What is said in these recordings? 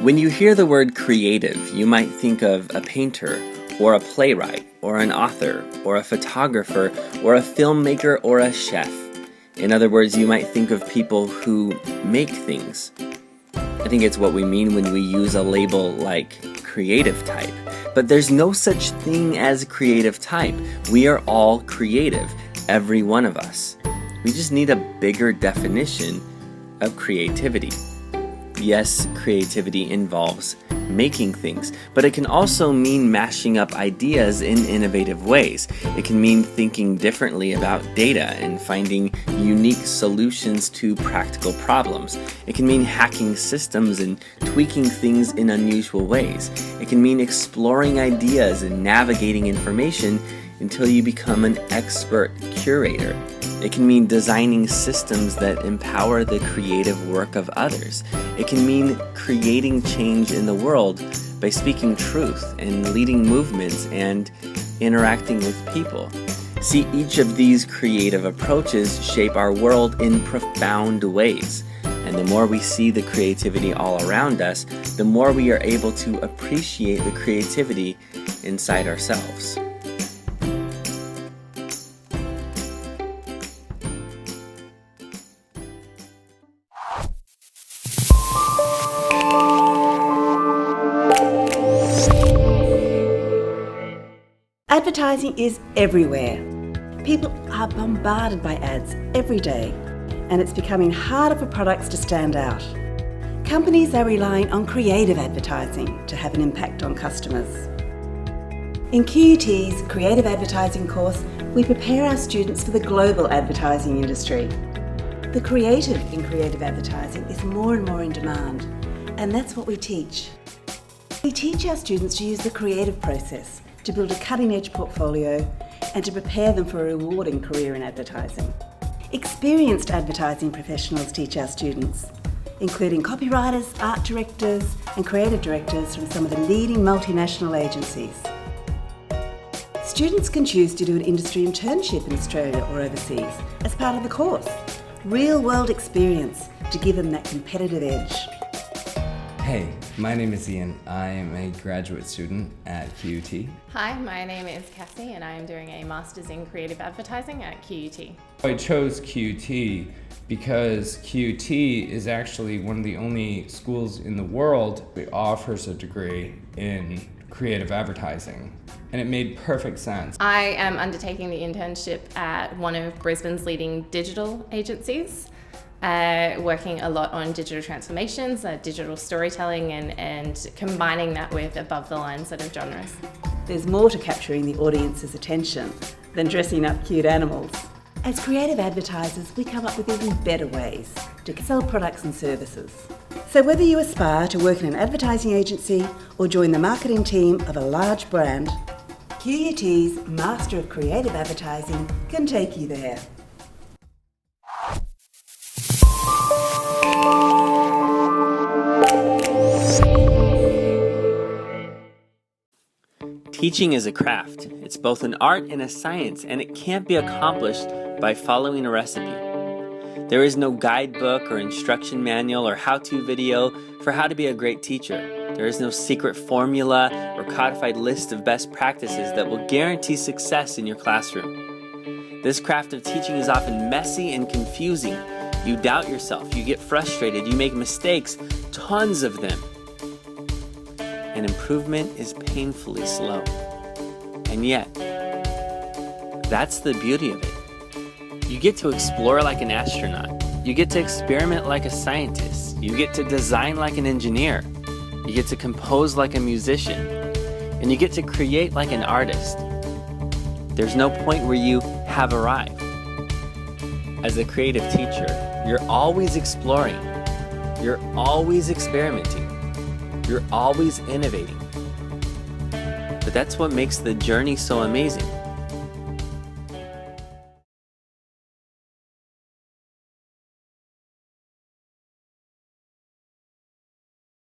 When you hear the word creative, you might think of a painter, or a playwright, or an author, or a photographer, or a filmmaker, or a chef. In other words, you might think of people who make things. I think it's what we mean when we use a label like creative type. But there's no such thing as creative type. We are all creative, every one of us. We just need a bigger definition of creativity. Yes, creativity involves making things, but it can also mean mashing up ideas in innovative ways. It can mean thinking differently about data and finding unique solutions to practical problems. It can mean hacking systems and tweaking things in unusual ways. It can mean exploring ideas and navigating information until you become an expert curator. It can mean designing systems that empower the creative work of others. It can mean creating change in the world by speaking truth and leading movements and interacting with people. See, each of these creative approaches shape our world in profound ways. And the more we see the creativity all around us, the more we are able to appreciate the creativity inside ourselves. Advertising is everywhere. People are bombarded by ads every day, and it's becoming harder for products to stand out. Companies are relying on creative advertising to have an impact on customers. In QUT's Creative Advertising course, we prepare our students for the global advertising industry. The creative in creative advertising is more and more in demand, and that's what we teach. We teach our students to use the creative process to build a cutting-edge portfolio and to prepare them for a rewarding career in advertising. Experienced advertising professionals teach our students, including copywriters, art directors and creative directors from some of the leading multinational agencies. Students can choose to do an industry internship in Australia or overseas as part of the course. Real-world experience to give them that competitive edge. Hey, my name is Ian. I am a graduate student at QUT. Hi, my name is Cassie and I am doing a Masters in Creative Advertising at QUT. I chose QUT because QUT is actually one of the only schools in the world that offers a degree in creative advertising, and it made perfect sense. I am undertaking the internship at one of Brisbane's leading digital agencies. Working a lot on digital transformations, digital storytelling, and combining that with above-the-line sort of genres. There's more to capturing the audience's attention than dressing up cute animals. As creative advertisers, we come up with even better ways to sell products and services. So whether you aspire to work in an advertising agency or join the marketing team of a large brand, QUT's Master of Creative Advertising can take you there. Teaching is a craft. It's both an art and a science, and it can't be accomplished by following a recipe. There is no guidebook or instruction manual or how-to video for how to be a great teacher. There is no secret formula or codified list of best practices that will guarantee success in your classroom. This craft of teaching is often messy and confusing. You doubt yourself, you get frustrated, you make mistakes, tons of them. And improvement is painfully slow. And yet, that's the beauty of it. You get to explore like an astronaut. You get to experiment like a scientist. You get to design like an engineer. You get to compose like a musician. And you get to create like an artist. There's no point where you have arrived. As a creative teacher, you're always exploring. You're always experimenting. You're always innovating. But that's what makes the journey so amazing.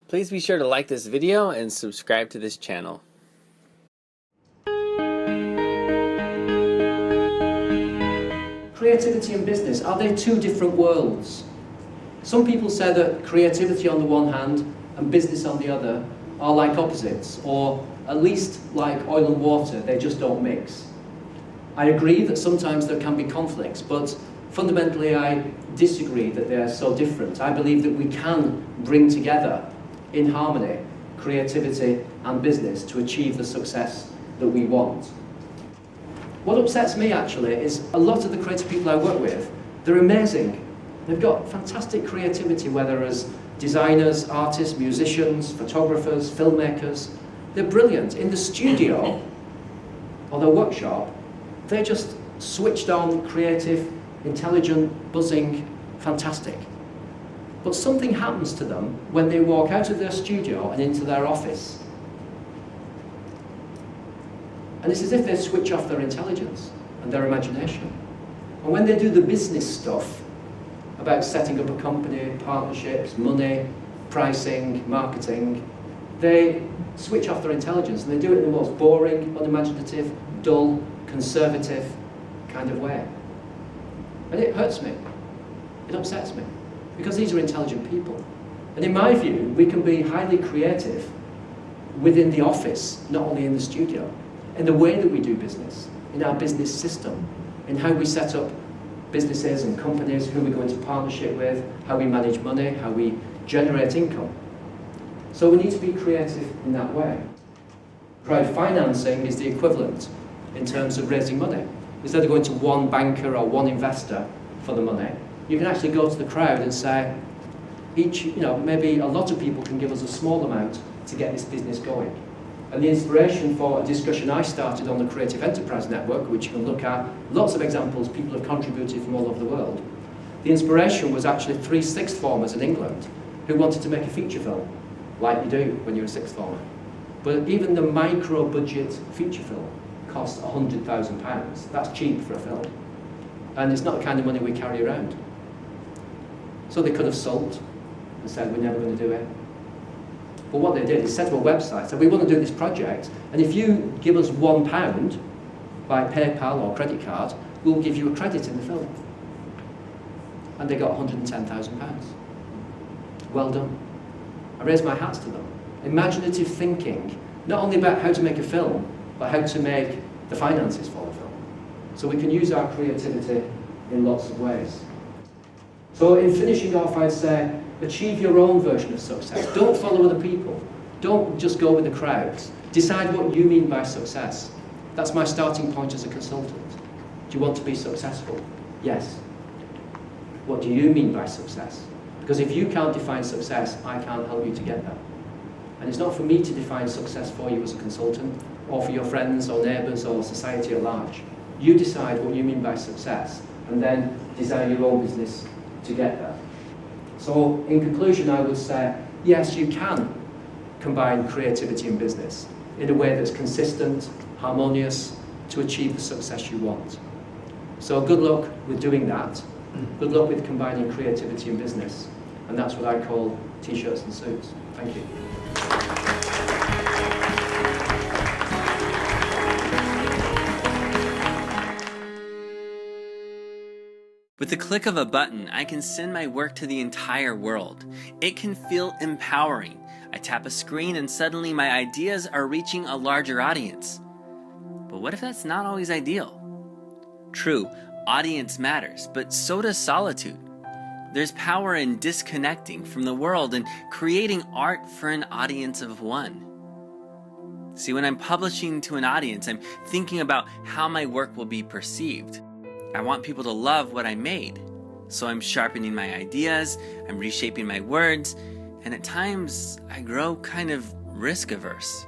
Please be sure to like this video and subscribe to this channel. Creativity and business, are they two different worlds? Some people say that creativity on the one hand and business on the other are like opposites, or at least like oil and water, they just don't mix. I agree that sometimes there can be conflicts, but fundamentally I disagree that they are so different. I believe that we can bring together, in harmony, creativity and business to achieve the success that we want. What upsets me actually is a lot of the creative people I work with, they're amazing. They've got fantastic creativity, whether as designers, artists, musicians, photographers, filmmakers. They're brilliant. In the studio or their workshop, they're just switched on, creative, intelligent, buzzing, fantastic. But something happens to them when they walk out of their studio and into their office. And it's as if they switch off their intelligence and their imagination. And when they do the business stuff about setting up a company, partnerships, money, pricing, marketing, they switch off their intelligence and they do it in the most boring, unimaginative, dull, conservative kind of way. And it hurts me. It upsets me. Because these are intelligent people. And in my view, we can be highly creative within the office, not only in the studio, in the way that we do business, in our business system, in how we set up businesses and companies, who we go into partnership with, how we manage money, how we generate income. So we need to be creative in that way. Crowdfinancing is the equivalent in terms of raising money. Instead of going to one banker or one investor for the money, you can actually go to the crowd and say, maybe a lot of people can give us a small amount to get this business going. And the inspiration for a discussion I started on the Creative Enterprise Network, which you can look at, lots of examples, people have contributed from all over the world. The inspiration was actually 3 sixth formers in England who wanted to make a feature film, like you do when you're a sixth former. But even the micro-budget feature film cost £100,000. That's cheap for a film. And it's not the kind of money we carry around. So they could have sulked and said, we're never going to do it. But what they did is set up a website, said, we want to do this project, and if you give us £1 by PayPal or credit card, we'll give you a credit in the film. And they got £110,000. Well done. I raised my hats to them. Imaginative thinking, not only about how to make a film, but how to make the finances for the film. So we can use our creativity in lots of ways. So in finishing off, I'd say, achieve your own version of success. Don't follow other people. Don't just go with the crowds. Decide what you mean by success. That's my starting point as a consultant. Do you want to be successful? Yes. What do you mean by success? Because if you can't define success, I can't help you to get there. And it's not for me to define success for you as a consultant, or for your friends or neighbours or society at large. You decide what you mean by success, and then design your own business to get there. So in conclusion, I would say, yes, you can combine creativity and business in a way that's consistent, harmonious, to achieve the success you want. So good luck with doing that. Good luck with combining creativity and business. And that's what I call T-shirts and suits. Thank you. With the click of a button, I can send my work to the entire world. It can feel empowering. I tap a screen and suddenly my ideas are reaching a larger audience. But what if that's not always ideal? True, audience matters, but so does solitude. There's power in disconnecting from the world and creating art for an audience of one. See, when I'm publishing to an audience, I'm thinking about how my work will be perceived. I want people to love what I made. So I'm sharpening my ideas, I'm reshaping my words, and at times I grow kind of risk averse.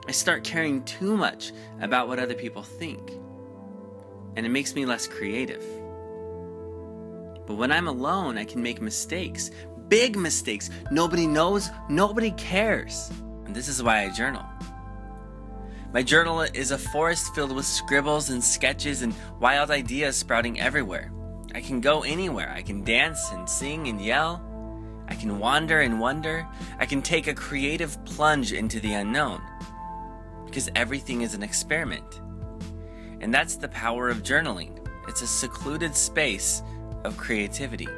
I start caring too much about what other people think, and it makes me less creative. But when I'm alone, I can make mistakes, big mistakes. Nobody knows, nobody cares. And this is why I journal. My journal is a forest filled with scribbles and sketches and wild ideas sprouting everywhere. I can go anywhere. I can dance and sing and yell. I can wander and wonder. I can take a creative plunge into the unknown. Because everything is an experiment. And that's the power of journaling. It's a secluded space of creativity.